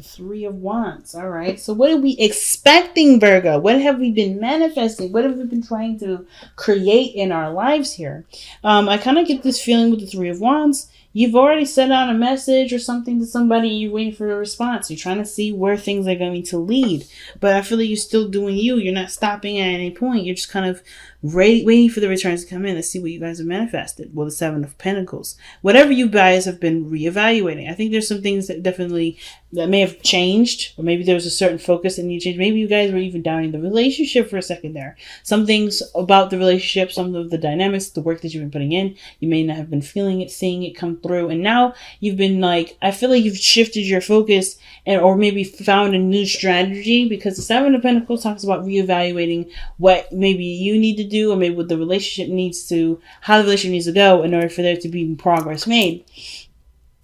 The Three of Wands. All right. So what are we expecting, Virgo? What have we been manifesting? What have we been trying to create in our lives here? I kind of get this feeling with the Three of Wands. You've already sent out a message or something to somebody. You're waiting for a response. You're trying to see where things are going to lead. But I feel like you're still doing you. You're not stopping at any point. You're just kind of waiting for the returns to come in. Let's see what you guys have manifested. Well, the Seven of Pentacles. Whatever you guys have been reevaluating. I think there's some things that definitely that may have changed. Or maybe there was a certain focus and you changed. Maybe you guys were even down in the relationship for a second there. Some things about the relationship, some of the dynamics, the work that you've been putting in, you may not have been feeling it, seeing it come through. And now you've been like, I feel like you've shifted your focus or maybe found a new strategy, because the Seven of Pentacles talks about reevaluating what maybe you need to do, or maybe what the relationship needs to, how the relationship needs to go in order for there to be progress made.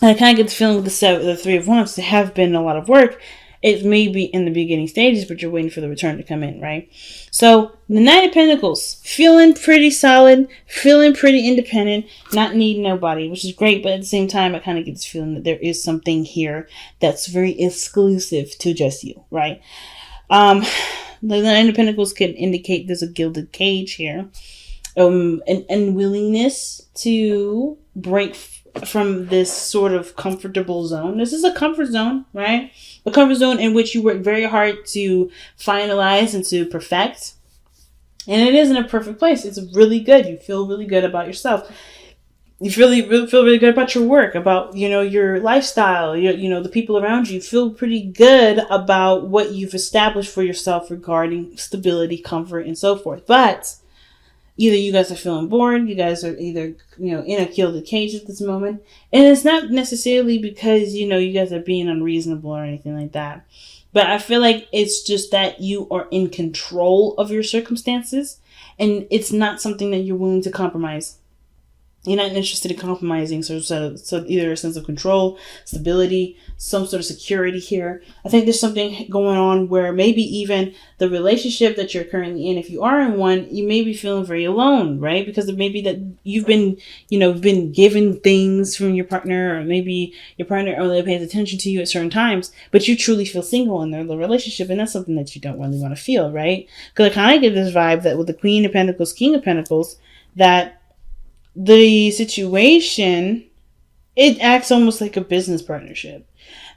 And I kind of get the feeling with the Three of Wands, there have been a lot of work. It may be in the beginning stages, but you're waiting for the return to come in, right? So the Nine of Pentacles, feeling pretty solid, feeling pretty independent, not needing nobody, which is great. But at the same time, I kind of get this feeling that there is something here that's very exclusive to just you, right? The Nine of Pentacles can indicate there's a gilded cage here, an unwillingness to break from this sort of comfortable zone. This is a comfort zone, right? A comfort zone in which you work very hard to finalize and to perfect. And it isn't a perfect place. It's really good. You feel really good about yourself. You feel really good about your work, about, your lifestyle, the people around you. You feel pretty good about what you've established for yourself regarding stability, comfort, and so forth. But either you guys are feeling bored, you guys are either, in a gilded cage at this moment. And it's not necessarily because, you guys are being unreasonable or anything like that. But I feel like it's just that you are in control of your circumstances. And it's not something that you're willing to compromise. You're not interested in compromising. So either a sense of control, stability, some sort of security here. I think there's something going on where maybe even the relationship that you're currently in, if you are in one, you may be feeling very alone, right? Because it may be that you've been, been given things from your partner, or maybe your partner only pays attention to you at certain times, but you truly feel single in the relationship. And that's something that you don't really want to feel, right? Because I kind of get this vibe that with the Queen of Pentacles, King of Pentacles, that the situation, it acts almost like a business partnership.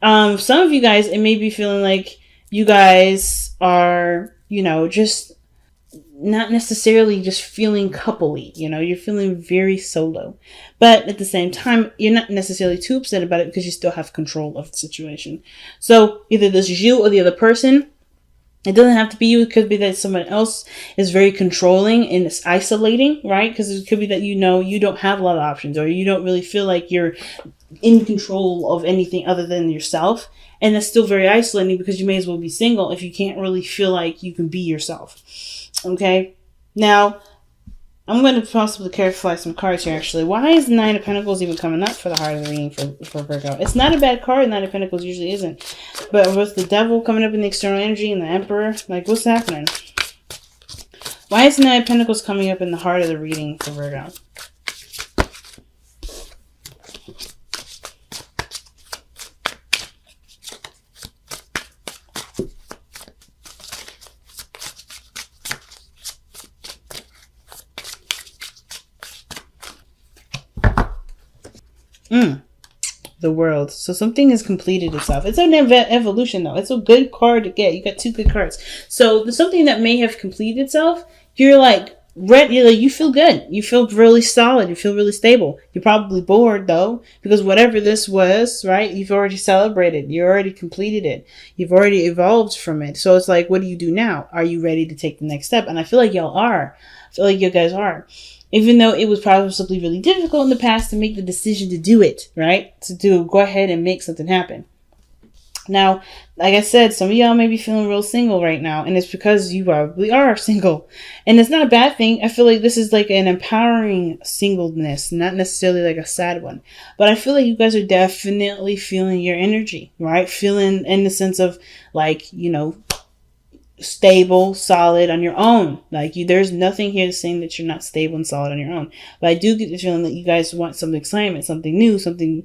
Some of you guys, it may be feeling like you guys are, just not necessarily just feeling coupley. You're feeling very solo. But at the same time, you're not necessarily too upset about it because you still have control of the situation. So either this is you or the other person. It doesn't have to be you. It could be that someone else is very controlling and it's isolating, right? Because it could be that you don't have a lot of options, or you don't really feel like you're in control of anything other than yourself. And that's still very isolating because you may as well be single if you can't really feel like you can be yourself. Okay? Now, I'm going to possibly clarify some cards here, actually. Why is the Nine of Pentacles even coming up for the heart of the reading for Virgo? It's not a bad card. Nine of Pentacles usually isn't. But with the Devil coming up in the external energy and the Emperor, what's happening? Why is the Nine of Pentacles coming up in the heart of the reading for Virgo? The World. So something has completed itself. It's an evolution, though. It's a good card to get. You got two good cards. So there's something that may have completed itself. You're ready. You feel good. You feel really solid. You feel really stable. You're probably bored, though, because whatever this was, right, you've already celebrated. You already completed it. You've already evolved from it. So it's what do you do now? Are you ready to take the next step? And I feel like y'all are. I feel like you guys are. Even though it was possibly really difficult in the past to make the decision to do it, right? To go ahead and make something happen. Now, like I said, some of y'all may be feeling real single right now, and it's because you probably are single. And it's not a bad thing. I feel like this is an empowering singleness, not necessarily a sad one. But I feel like you guys are definitely feeling your energy, right? Feeling in the sense of stable, solid on your own. Like there's nothing here saying that you're not stable and solid on your own. But I do get the feeling that you guys want some excitement, something new, something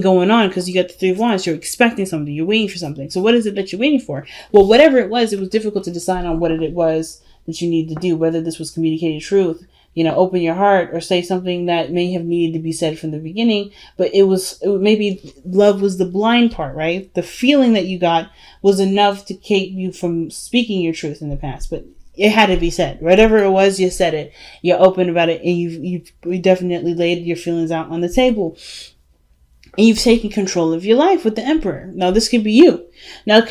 going on, because you got the Three of Wands. You're expecting something. You're waiting for something. So what is it that you're waiting for? Well, whatever it was difficult to decide on what it was that you need to do, whether this was communicating truth, open your heart, or say something that may have needed to be said from the beginning, but maybe love was the blind part, right? The feeling that you got was enough to keep you from speaking your truth in the past, but it had to be said. Whatever it was, you said it. You're open about it, and you definitely laid your feelings out on the table. And you've taken control of your life with the Emperor. Now, this could be you. Now,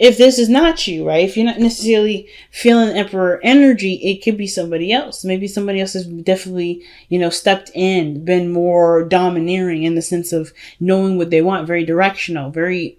if this is not you, right? If you're not necessarily feeling Emperor energy, it could be somebody else. Maybe somebody else has definitely, stepped in, been more domineering in the sense of knowing what they want, very directional, very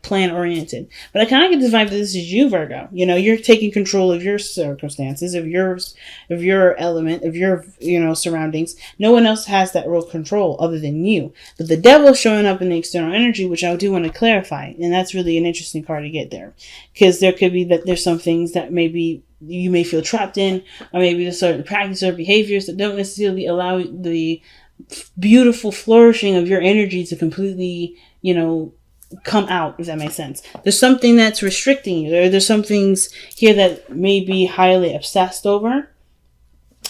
plan oriented. But I kind of get the vibe that this is you, Virgo. You're taking control of your circumstances, of your element, of your, surroundings. No one else has that real control other than you. But the devil showing up in the external energy, which I do want to clarify. And that's really an interesting card to get there, because there could be that there's some things that maybe you may feel trapped in, or maybe there's certain practices or behaviors that don't necessarily allow the beautiful flourishing of your energy to completely, come out, if that makes sense. There's something that's restricting you. There's some things here that may be highly obsessed over.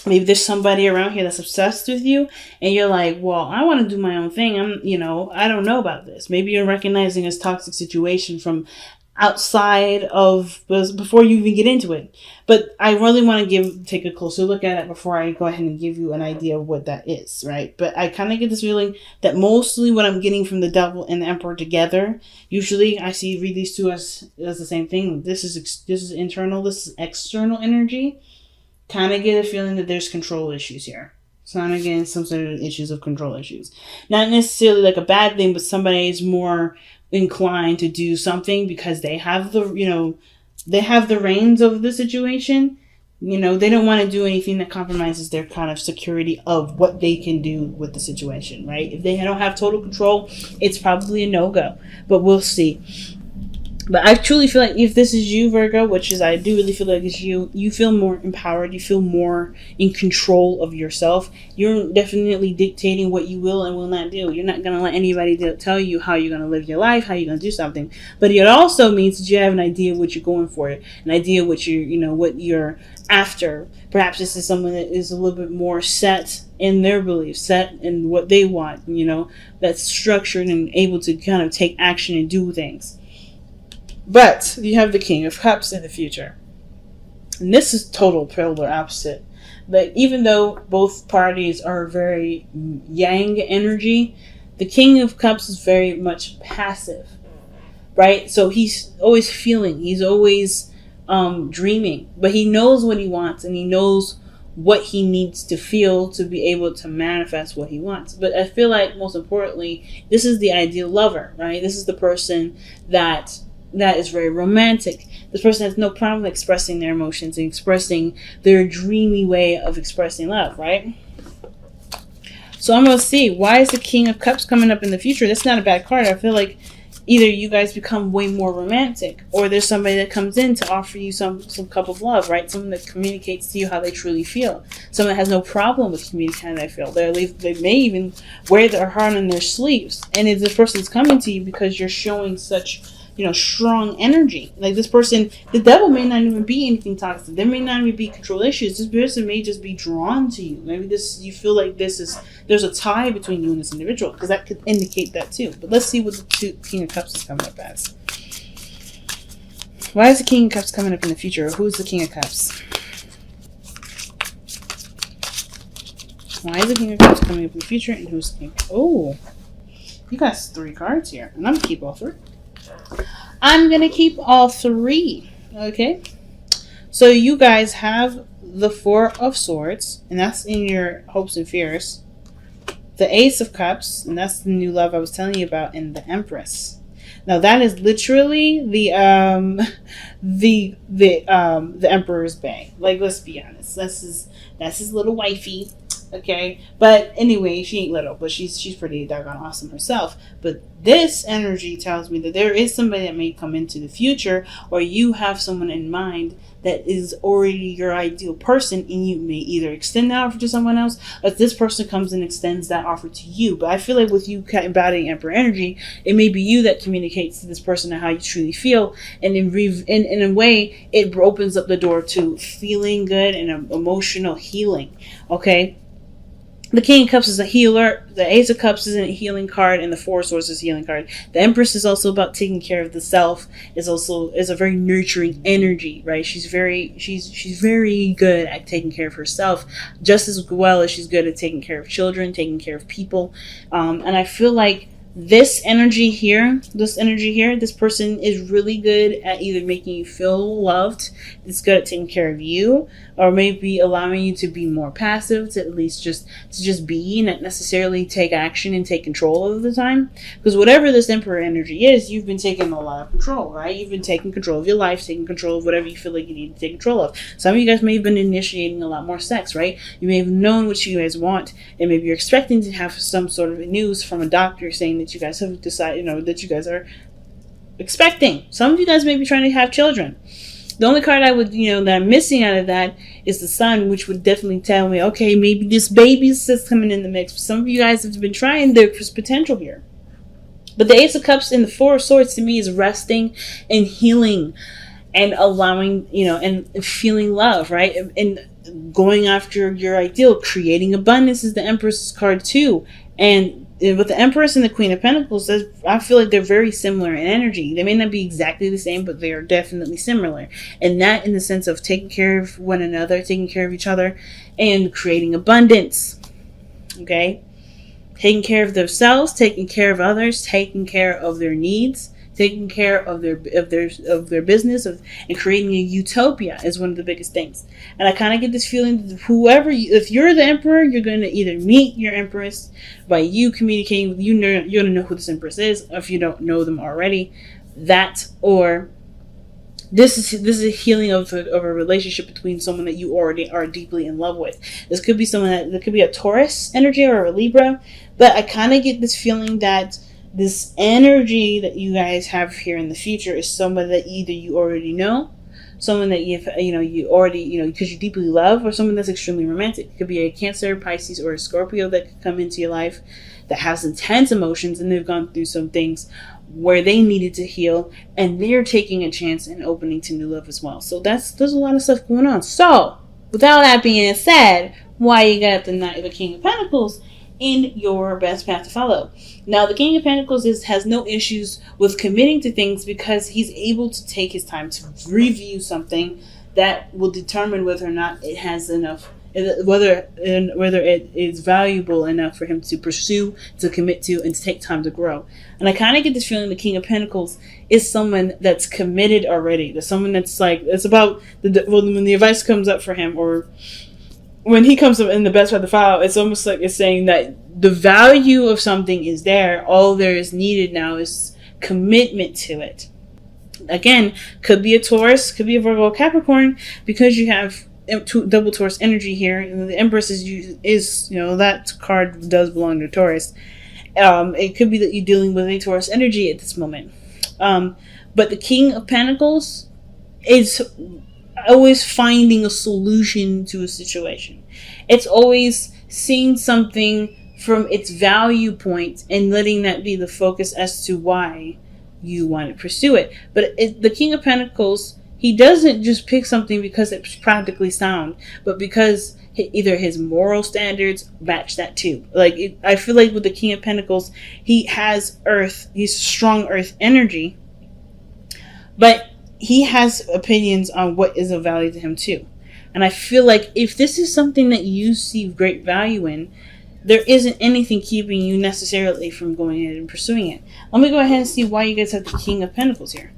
Maybe there's somebody around here that's obsessed with you, and you're like, well, I want to do my own thing. I don't know about this. Maybe you're recognizing this toxic situation from outside of, before you even get into it. But I really want to take a closer look at it before I go ahead and give you an idea of what that is, right? But I kind of get this feeling that mostly what I'm getting from the devil and the Emperor together, usually I read these two as the same thing. This is internal, this is external energy. Kind of get a feeling that there's control issues here. So I'm getting some sort of issues of control issues. Not necessarily like a bad thing, but somebody is more inclined to do something because they have the reins over the situation. They don't want to do anything that compromises their kind of security of what they can do with the situation, right? If they don't have total control, it's probably a no-go. But we'll see. But I truly feel like if this is you, Virgo, I do really feel like it's you, you feel more empowered. You feel more in control of yourself. You're definitely dictating what you will and will not do. You're not going to let anybody tell you how you're going to live your life, how you're going to do something. But it also means that you have an idea of what you're going for, an idea of what you're after. Perhaps this is someone that is a little bit more set in their beliefs, set in what they want, that's structured and able to kind of take action and do things. But you have the King of Cups in the future. And this is total polar opposite. But even though both parties are very yang energy, the King of Cups is very much passive, right? So he's always feeling, he's always dreaming, but he knows what he wants and he knows what he needs to feel to be able to manifest what he wants. But I feel like most importantly, this is the ideal lover, right? This is the person that is very romantic. This person has no problem expressing their emotions and expressing their dreamy way of expressing love, right? So I'm going to see, why is the King of Cups coming up in the future? That's not a bad card. I feel like either you guys become way more romantic, or there's somebody that comes in to offer you some cup of love, right? Someone that communicates to you how they truly feel. Someone that has no problem with communicating how they feel. They may even wear their heart on their sleeves. And if this person's coming to you because you're showing such strong energy. Like this person, the devil may not even be anything toxic. There may not even be control issues. This person may just be drawn to you. Maybe you feel like there's a tie between you and this individual, because that could indicate that too. But let's see what the King of Cups is coming up as. Why is the King of Cups coming up in the future? Who's the King of Cups? Why is the King of Cups coming up in the future, and who's the King? Oh, you got 3 cards here, and I'm gonna keep all 3. I'm going to keep all 3. Okay. So you guys have the 4 of Swords, and that's in your hopes and fears. The Ace of Cups, and that's the new love I was telling you about, and the Empress. Now that is literally the Emperor's Bay. Like, let's be honest. That's his little wifey. Okay, but anyway, she ain't little, but she's pretty doggone awesome herself. But this energy tells me that there is somebody that may come into the future, or you have someone in mind that is already your ideal person, and you may either extend that offer to someone else, or this person comes and extends that offer to you. But I feel like with you embodying Emperor energy, it may be you that communicates to this person how you truly feel, and in a way, it opens up the door to feeling good and emotional healing. Okay. The King of Cups is a healer. The Ace of Cups is a healing card, and the Four of Swords is a healing card. The Empress is also about taking care of the self. Is a very nurturing energy, right? She's very good at taking care of herself, just as well as she's good at taking care of children, taking care of people. And I feel like this person is really good at either making you feel loved, it's good at taking care of you, or maybe allowing you to be more passive, to at least just be, not necessarily take action and take control of the time. Because whatever this Emperor energy is, you've been taking a lot of control, right? You've been taking control of your life, taking control of whatever you feel like you need to take control of. Some of you guys may have been initiating a lot more sex, right? You may have known what you guys want, and maybe you're expecting to have some sort of news from a doctor saying that you guys have decided, that you guys are expecting. Some of you guys may be trying to have children. The only card I would, that I'm missing out of that is the Sun, which would definitely tell me, okay, maybe this baby's just coming in the mix. But some of you guys have been trying, there's potential here. But the Ace of Cups and the Four of Swords to me is resting and healing and allowing, and feeling love, right? And going after your ideal, creating abundance is the Empress card too. And with the Empress and the Queen of Pentacles, I feel like they're very similar in energy. They may not be exactly the same, but they are definitely similar. And that in the sense of taking care of one another, taking care of each other, and creating abundance. Okay? Taking care of themselves, taking care of others, taking care of their needs, taking care of their business, and creating a utopia is one of the biggest things. And I kind of get this feeling that if you're the Emperor, you're going to either meet your Empress by you communicating with you're going to know who this Empress is, if you don't know them already. That, or this is a healing of a relationship between someone that you already are deeply in love with. This could be someone that could be a Taurus energy or a Libra, but I kind of get this feeling that this energy that you guys have here in the future is someone that either you already know, someone that you already, because you deeply love, or someone that's extremely romantic. It could be a Cancer, Pisces, or a Scorpio that could come into your life that has intense emotions, and they've gone through some things where they needed to heal, and they're taking a chance and opening to new love as well. So there's a lot of stuff going on. So without that being said, why you got the King of Pentacles in your best path to follow? Now, the King of Pentacles has no issues with committing to things because he's able to take his time to review something that will determine whether or not it has enough, whether it is valuable enough for him to pursue, to commit to, and to take time to grow. And I kind of get this feeling the King of Pentacles is someone that's committed already. There's someone that's like, it's about when the advice comes up for him, or when he comes up in the best path to follow, it's almost like it's saying that the value of something is there. All there is needed now is commitment to it. Again, could be a Taurus, could be a Virgo, Capricorn, because you have double Taurus energy here. And the Empress is that card does belong to Taurus. It could be that you're dealing with a Taurus energy at this moment. But the King of Pentacles is always finding a solution to a situation. It's always seeing something from its value point and letting that be the focus as to why you want to pursue it. But the King of Pentacles, he doesn't just pick something because it's practically sound, but because either his moral standards match that too. I feel like with the King of Pentacles, he has earth, he's strong earth energy, but he has opinions on what is of value to him too. And I feel like if this is something that you see great value in, there isn't anything keeping you necessarily from going ahead and pursuing it. Let me go ahead and see why you guys have the King of Pentacles here.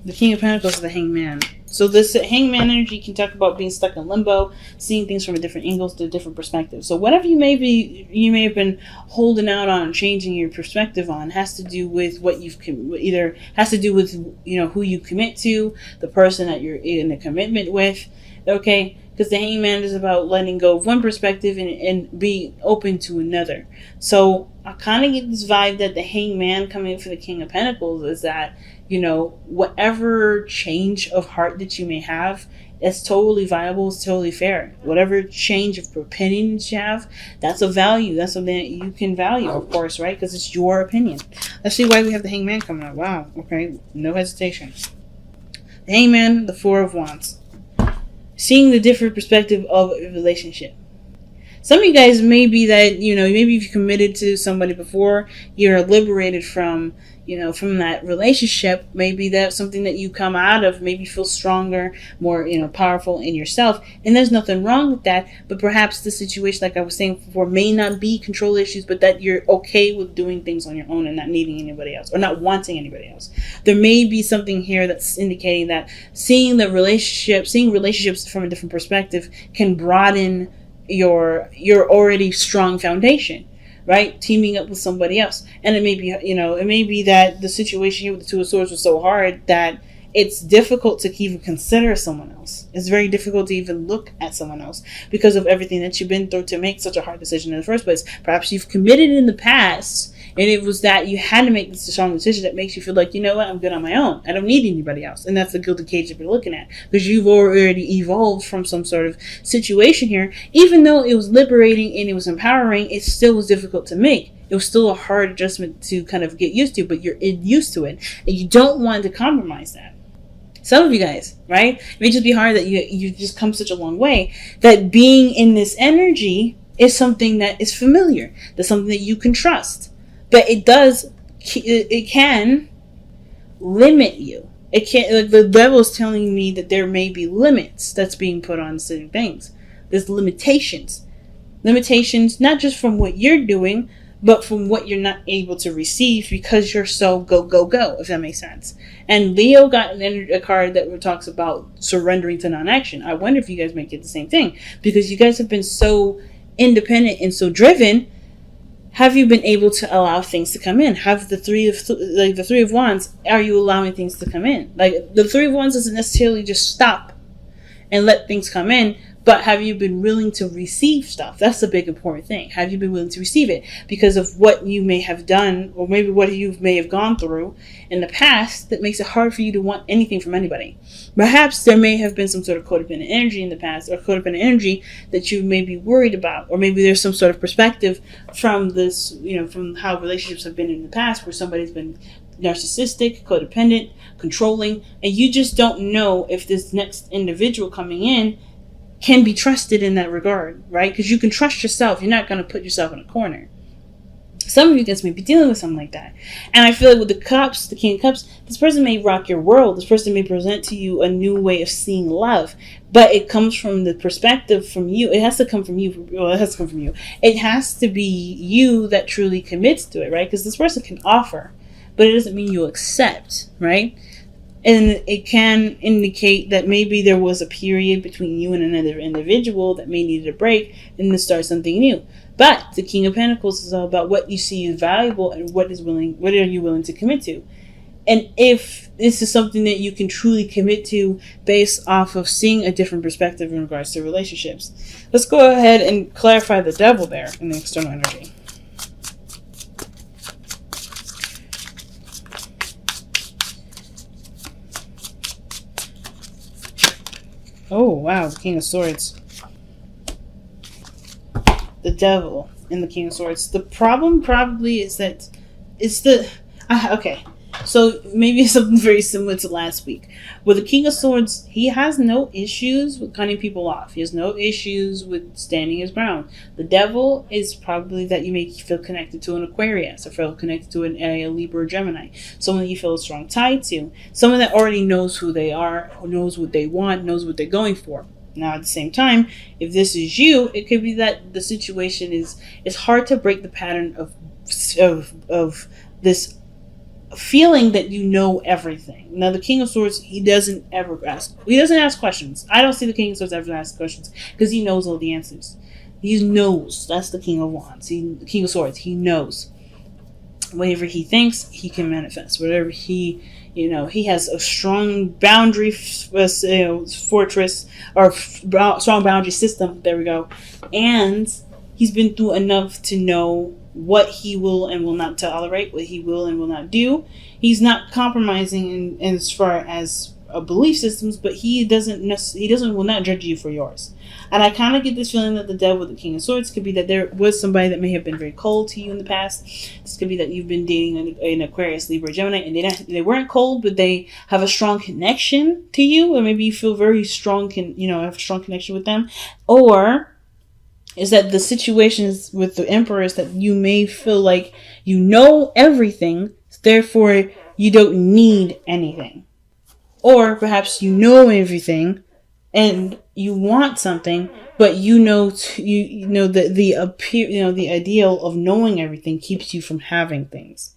The King of Pentacles is the Hangman. So this Hangman energy can talk about being stuck in limbo, seeing things from a different angles to a different perspective. So whatever you may have been holding out on, changing your perspective on, has to do with what you've either has to do with who you commit to, the person that you're in a commitment with. Okay, because the Hangman is about letting go of one perspective and be open to another. So I kind of get this vibe that the Hangman coming for the King of Pentacles is that, whatever change of heart that you may have, it's totally viable, it's totally fair. Whatever change of opinion that you have, that's a value. That's something that you can value, of course, right? Because it's your opinion. Let's see why we have the Hangman coming up. Wow, okay, no hesitation. The Hangman, the Four of Wands. Seeing the different perspective of a relationship. Some of you guys may be that, maybe if you committed to somebody before, you're liberated from that relationship. Maybe that's something that you come out of, maybe feel stronger, more, powerful in yourself. And there's nothing wrong with that. But perhaps the situation, like I was saying before, may not be control issues, but that you're okay with doing things on your own and not needing anybody else or not wanting anybody else. There may be something here that's indicating that seeing relationships from a different perspective can broaden your already strong foundation, right? Teaming up with somebody else. And it may be that the situation here with the Two of Swords was so hard that it's difficult to even consider someone else. It's very difficult to even look at someone else because of everything that you've been through to make such a hard decision in the first place. Perhaps you've committed in the past and it was that you had to make this strong decision that makes you feel like, I'm good on my own. I don't need anybody else. And that's the guilty cage that you're looking at because you've already evolved from some sort of situation here. Even though it was liberating and it was empowering, it still was difficult to make. It was still a hard adjustment to kind of get used to, but you're used to it and you don't want to compromise that. Some of you guys, right? It may just be hard that you just come such a long way that being in this energy is something that is familiar. That's something that you can trust. But it can limit you. It can't, like the devil is telling me that there may be limits that's being put on certain things. There's limitations. Limitations, not just from what you're doing, but from what you're not able to receive because you're so go, go, go, if that makes sense. And Leo got a card that talks about surrendering to non-action. I wonder if you guys might get the same thing because you guys have been so independent and so driven. Have you been able to allow things to come in? Have the Three of Wands, are you allowing things to come in? Like the Three of Wands doesn't necessarily just stop and let things come in, but have you been willing to receive stuff? That's the big important thing. Have you been willing to receive it? Because of what you may have done or maybe what you may have gone through in the past that makes it hard for you to want anything from anybody. Perhaps there may have been some sort of codependent energy in the past or codependent energy that you may be worried about. Or maybe there's some sort of perspective from this, from how relationships have been in the past where somebody's been narcissistic, codependent, controlling, and you just don't know if this next individual coming in can be trusted in that regard, right? Because you can trust yourself. You're not going to put yourself in a corner. Some of you guys may be dealing with something like that. And I feel like with the Cups, the King of Cups, this person may rock your world. This person may present to you a new way of seeing love. But it comes from the perspective from you. It has to come from you. Well, it has to come from you. It has to be you that truly commits to it, right? Because this person can offer, but it doesn't mean you'll accept, right? And it can indicate that maybe there was a period between you and another individual that may need a break and to start something new. But the King of Pentacles is all about what you see is valuable and what are you willing to commit to. And if this is something that you can truly commit to based off of seeing a different perspective in regards to relationships. Let's go ahead and clarify the devil there in the external energy. Oh, wow, the King of Swords. The devil and the King of Swords. The problem probably is that it's the... okay, so maybe it's something very similar to last week. With the King of Swords, he has no issues with cutting people off. He has no issues with standing his ground. The devil is probably that you may feel connected to an Aquarius or feel connected to a Libra or Gemini. Someone that you feel a strong tie to. Someone that already knows who they are, who knows what they want, knows what they're going for. Now, at the same time, if this is you, it could be that the situation is... It's hard to break the pattern of this feeling that you know everything. Now, the King of Swords, he doesn't ask questions. I don't see the King of Swords ever ask questions because he knows all the answers. He knows. That's the King of Wands. The King of Swords. He knows. Whatever he thinks, he can manifest. Whatever he has a strong boundary fortress, or strong boundary system. There we go. And he's been through enough to know what he will and will not tolerate, what he will and will not do. He's not compromising in as far as belief systems, but he will not judge you for yours. And I kind of get this feeling that the Devil with the King of Swords could be that there was somebody that may have been very cold to you in the past. This could be that you've been dating an Aquarius, Libra, Gemini, and they weren't cold, but they have a strong connection to you, or maybe you feel very strong, have a strong connection with them. Or is that the situations with the Emperor is that you may feel like you know everything, therefore you don't need anything. Or perhaps you know everything and you want something, but the ideal of knowing everything keeps you from having things.